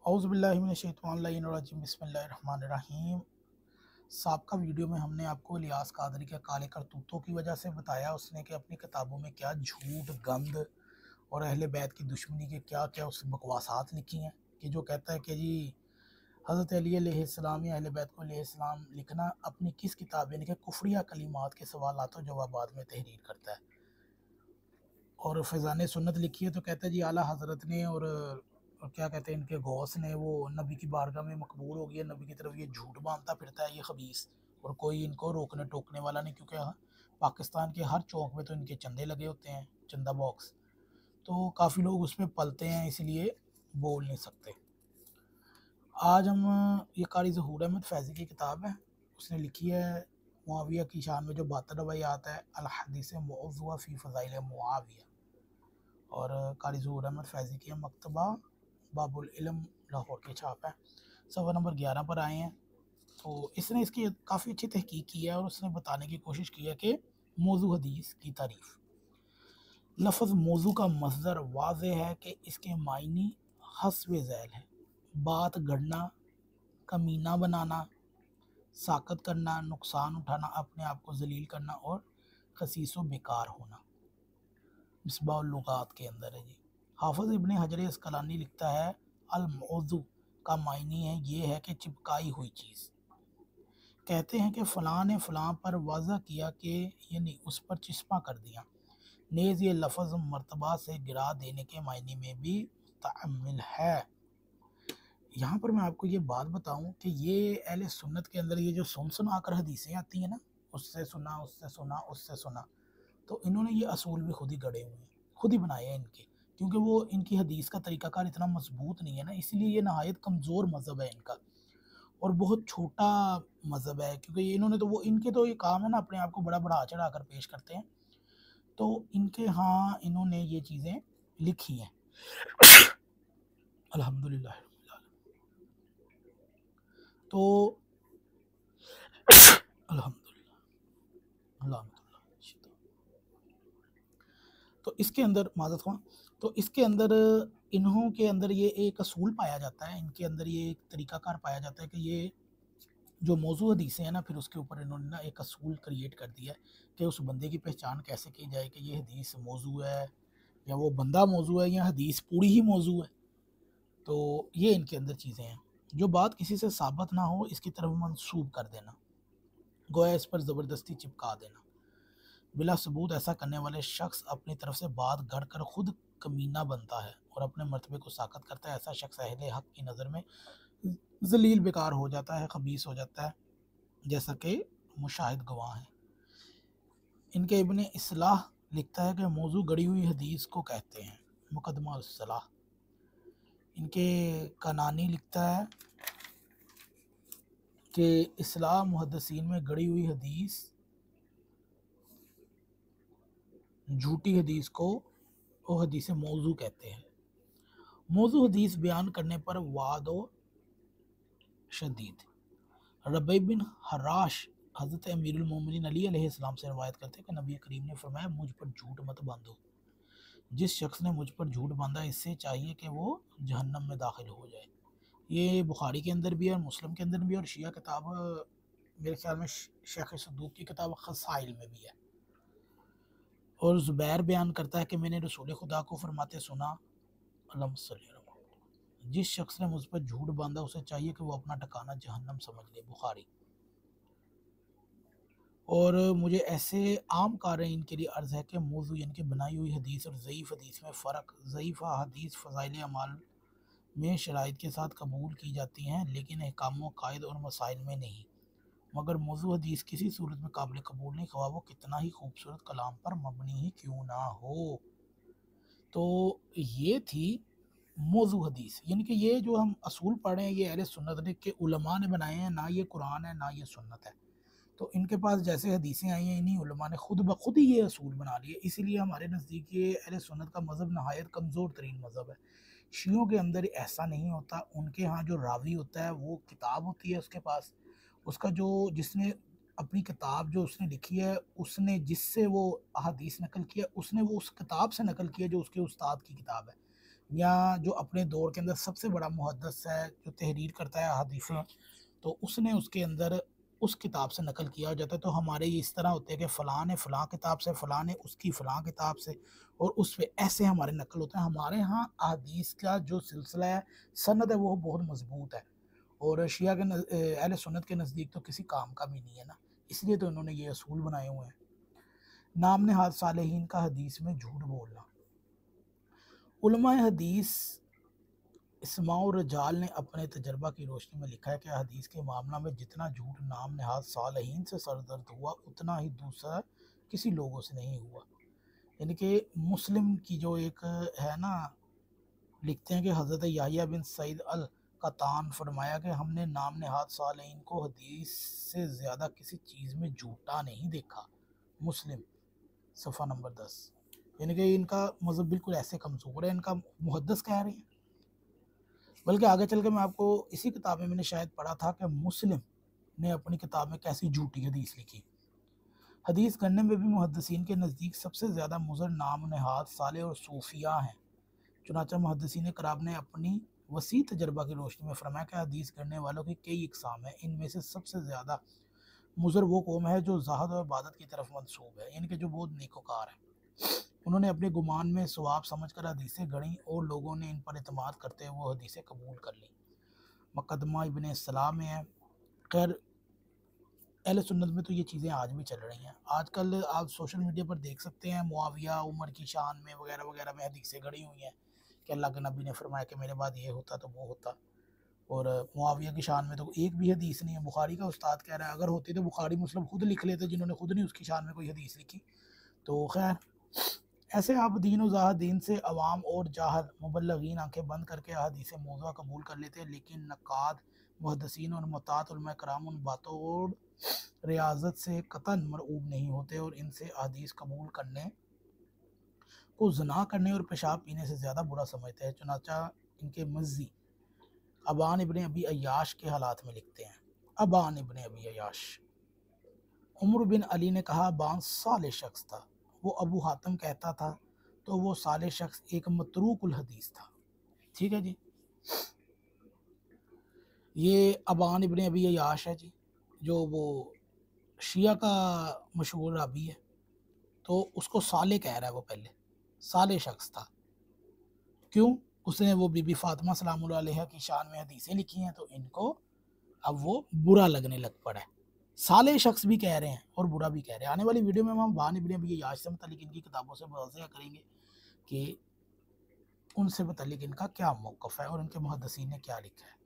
औज़ुबिल्लाहि मिनश्शैतानिर्रजीम बिस्मिल्लाहिर्रहमानिर्रहीम। साबका वीडियो में हमने आपको इलियास कादरी के काले करतूतों की वजह से बताया उसने कि अपनी किताबों में क्या झूठ, गंद और अहले बैत की दुश्मनी के क्या क्या उस बकवासात लिखी हैं कि जो कहता है कि जी हज़रत अली अलैहिस्सलाम या अहले बैत को अलैहिस्सलाम लिखना अपनी किस किताब यानी कि कुफरिया कलिमात के सवालात और जवाबात में तहरीर करता है। और फ़ैज़ान सुन्नत लिखी है तो कहता है जी आला हज़रत ने और क्या कहते हैं इनके गौस ने वो नबी की बारगाह में मकबूल हो गया, नबी की तरफ ये झूठ बांधता फिरता है ये खबीस, और कोई इनको रोकने टोकने वाला नहीं, क्योंकि पाकिस्तान के हर चौक में तो इनके चंदे लगे होते हैं, चंदा बॉक्स, तो काफ़ी लोग उसमें पलते हैं, इसलिए बोल नहीं सकते। आज हम ये कारी ज़हूर अहमद फैज़ी की किताब है, उसने लिखी है मुआविया की शान में जो 72 रवायात है अल हदीस मौज़ूआ फ़ी फ़ज़ाइल मुआविया, और कारी ज़हूर अहमद फैज़ी की मकतबा बाबुल इल्म लाहौर की छाप है, सफ़ा नंबर 11 पर आए हैं। तो इसने इसकी काफ़ी अच्छी तहकीक की है और उसने बताने की कोशिश की है कि मौजू हदीस की तारीफ़। लफ्ज़ मौजू का मसदर वाज़े है कि इसके मायनी हस्व ज़ैल है, बात गढ़ना, कमीना बनाना, साकत करना, नुकसान उठाना, अपने आप को जलील करना और खसीस व बेकार होना। मिसबाउल लुगात के अंदर है जी। हाफिज़ इब्ने हजर अस्कलानी लिखता है अल मौजू का मायनी है ये है कि चिपकाई हुई चीज़। कहते हैं कि फ़लाँ ने फ़लाँ पर वाज़ा किया कि यानी उस पर चिस्पा कर दिया। नेज़ ये लफ्ज़ मर्तबा से गिरा देने के मायने में भी मुतअम्मिल है। यहाँ पर मैं आपको ये बात बताऊँ कि ये अहले सुन्नत के अंदर ये जो सुना कर हदीसें आती हैं ना, उससे सुना, उससे सुना, उससे सुना, तो इन्होंने ये असूल भी खुद ही गढ़े हुए हैं, खुद ही बनाए हैं इनके, क्योंकि वो इनकी हदीस का तरीक़ाकार इतना मज़बूत नहीं है ना, इसलिए ये नहायत कमज़ोर मज़हब है इनका और बहुत छोटा मज़हब है, क्योंकि ये इन्होंने तो वो इनके तो ये काम है ना अपने आप को बड़ा बढ़ा-चढ़ा कर पेश करते हैं, तो इनके यहाँ इन्होंने ये चीज़ें लिखी हैं। अल्हम्दुलिल्लाह। तो अल्हम्दुलिल्लाह। तो इसके अंदर माज़रत ख़्वाह, तो इसके अंदर इन्हों के अंदर ये एक असूल पाया जाता है, इनके अंदर ये एक तरीक़ाकार पाया जाता है कि ये जो मौजू हदीसें हैं ना, फिर उसके ऊपर इन्होंने ना एक असूल क्रिएट कर दिया है कि उस बंदे की पहचान कैसे की जाए कि ये हदीस मौजू है या वो बंदा मौजू है या हदीस पूरी ही मौजू है। तो ये इनके अंदर चीज़ें हैं, जो बात किसी से साबित ना हो इसकी तरफ मंसूब कर देना, गोया इस पर ज़बरदस्ती चिपका देना। बिला सबूत ऐसा करने वाले शख्स अपनी तरफ से बात गढ़ कर खुद कमीना बनता है और अपने मर्तबे को साकत करता है। ऐसा शख्स अहले हक की नज़र में जलील बेकार हो जाता है, खबीस हो जाता है, जैसा कि मुशाहिद गवाह हैं। इनके इब्ने इस्लाह लिखता है कि मौजू गड़ी हुई हदीस को कहते हैं, मुकदमा सलाह। इनके कनानी लिखता है कि इस्लाह मुहद्दिसीन में गड़ी हुई हदीस, झूठी हदीस को वो हदीस मौजू कहते हैं। मौजू हदीस बयान करने पर वादो शदीद। रबी बिन हराश हज़रत अमीरुल मोमिनीन अली अलैहिस्सलाम से रवायत करते हैं कि नबी करीम ने फरमाया मुझ पर झूठ मत बांधो, जिस शख्स ने मुझ पर झूठ बांधा इससे चाहिए कि वो जहन्नम में दाखिल हो जाए। ये बुखारी के अंदर भी है और मुस्लिम के अंदर भी, और शिया किताब मेरे ख्याल में शेख सदूक की किताब खसाइल में भी है। और ज़ुबैर बयान करता है कि मैंने रसूल खुदा को फरमाते सुना, अल्लाहुम्मा सल्ली अला मुहम्मद, जिस शख्स ने मुझ पर झूठ बांधा उसे चाहिए कि वो अपना ठिकाना जहन्नम समझ ले। बुखारी। और मुझे ऐसे आम क़ारीन के लिए अर्ज़ है कि मौज़ू यानी कि बनाई हुई हदीस और ज़ईफ़ हदीस में फ़र्क। ज़ईफ़ हदीस फ़ज़ाइल अमाल में शराइत के साथ कबूल की जाती हैं लेकिन अहकाम क़ायद और मसाइल में नहीं, मगर मौज़ू हदीस किसी सूरत में काबिल कबूल नहीं, ख़वाह वो कितना ही खूबसूरत कलाम पर मबनी ही क्यों ना हो। तो ये थी मौजू हदीस, यानी कि ये जो हम असूल पढ़ रहे हैं ये अहले सुन्नत ने के उलमा ने बनाए हैं, ना ये कुरान है ना ये सुन्नत है। तो इनके पास जैसे हदीसें आई हैं इन्हीं उलमा ने खुद ब खुद ही ये असूल बना लिए, इसीलिए हमारे नज़दीक ये अहले सुन्नत का मज़हब नहायत कमज़ोर तरीन मज़हब है। शियों के अंदर ऐसा नहीं होता, उनके यहाँ जो रावी होता है वो किताब होती है उसके पास, उसका जो जिसने अपनी किताब जो उसने लिखी है उसने जिससे वो अहादीस नकल किया उसने वो उस किताब से नकल किया जो उसके उस्ताद की किताब है। या जो अपने दौर के अंदर सबसे बड़ा मुहद्दिस है, जो तहरीर करता है हदीसें, तो उसने उसके अंदर उस किताब से नकल किया हो जाता है। तो हमारे ये इस तरह होते हैं कि फ़लाँ ने फ़लाँ किताब से, फ़लाँ ने उसकी फ़लाँ किताब से, और उस पे ऐसे हमारे नकल होते हैं। हमारे यहाँ अहादीस का जो सिलसिला है, सनद है, वो बहुत मज़बूत है, और शिया के अहले सुन्नत के नज़दीक तो किसी काम का भी नहीं है ना, इसलिए तो इन्होंने ये असूल बनाए हुए हैं। नाम नहाद सालेहीन का हदीस में झूठ बोलना। उलमाए हदीस इस्माउर रजाल ने अपने तजर्बा की रोशनी में लिखा है कि हदीस के मामला में जितना झूठ नाम नहाद सालहीन से सरदर्द हुआ, उतना ही दूसरा किसी लोगों से नहीं हुआ। यानी कि मुस्लिम की जो एक है ना, लिखते हैं कि हज़रत याहिया बिन सईद अल कतान फरमाया कि हमने नाम नहाद सालहीन को हदीस से ज़्यादा किसी चीज़ में झूठा नहीं देखा। मुस्लिम सफ़ा नंबर 10। यानी कि इनका मज़हब बिल्कुल ऐसे कमज़ोर है, इनका मुहद्दिस कह रहे हैं। बल्कि आगे चल के मैं आपको इसी किताब में मैंने शायद पढ़ा था कि मुस्लिम ने अपनी किताब में कैसी झूठी हदीस लिखी। हदीस गढ़ने में भी मुहद्दिसीन के नज़दीक सबसे ज़्यादा मुज़र नाम नहाद साले और सूफिया हैं। चुनाचा मुहद्दिसीन कराम ने अपनी वसी तजर्बा की रोशनी में फरमाया कि हदीस गढ़ने वालों की कई इकसाम हैं। इनमें से सबसे ज़्यादा मुज़र वो कौम है जो ज़ाहद और इबादत की तरफ मंसूब है, यानी कि जो बहुत नेकोकार है। उन्होंने अपने गुमान में सवाब समझकर हदीसें गढ़ी और लोगों ने इन पर एतमाद करते हुए वो हदीसें कबूल कर ली। मुकदमा इब्न सलाम में है। खैर, अहले सुन्नत में तो ये चीज़ें आज भी चल रही हैं। आजकल आप सोशल मीडिया पर देख सकते हैं, मुआविया उमर की शान में वगैरह वगैरह में हदीसें गढ़ी हुई हैं कि अल्लाह के नबी ने फरमाया कि मेरे बाद ये होता तो वो होता। और मुआविया की शान में तो एक भी हदीस नहीं है। बुखारी का उस्ताद कह रहा है अगर होती तो बुखारी मुस्लिम खुद लिख लेते, जिन्होंने खुद नहीं उसकी शान में कोई हदीस लिखी। तो खैर, ऐसे आप दीन व दीन से अवाम और जाहल मुबल्लगीन आंखें बंद करके अहादीस मौज़ूआ कबूल कर लेते हैं, लेकिन नक़ाद मुहद्दिसीन और मुताअत उलमाए कराम उन बातों और रियाजत से कतन मरऊब नहीं होते और इनसे अहादीस कबूल करने को ज़ना करने और पेशाब पीने से ज़्यादा बुरा समझते हैं। चुनाचा इनके मज़ी अबान इब्ने अबी अय्याश के हालात में लिखते हैं। अबान इब्ने अबी अय्याश, उमर बिन अली ने कहा अबान साले शख्स था। वो अबू हातिम कहता था तो वो साले शख्स एक मतरूकुल हदीस था। ठीक है जी, ये अबान इब्ने अबी अय्याश है जी, जो वो शिया का मशहूर रावी है। तो उसको साले कह रहा है, वो पहले साले शख्स था। क्यों? उसने वो बीबी फातिमा सलामुल्लाह अलैहा की शान में हदीसें लिखी हैं, तो इनको अब वो बुरा लगने लग पड़ा है। साले शख्स भी कह रहे हैं और बुरा भी कह रहे हैं। आने वाली वीडियो में हम बान इब्ने अबी अय्याश से मुतल्लिक इनकी किताबों से वाज़ेह करेंगे कि उनसे मुतल्लिक इनका क्या मौक़िफ़ है और इनके मुहद्दिसीन ने क्या लिखा है।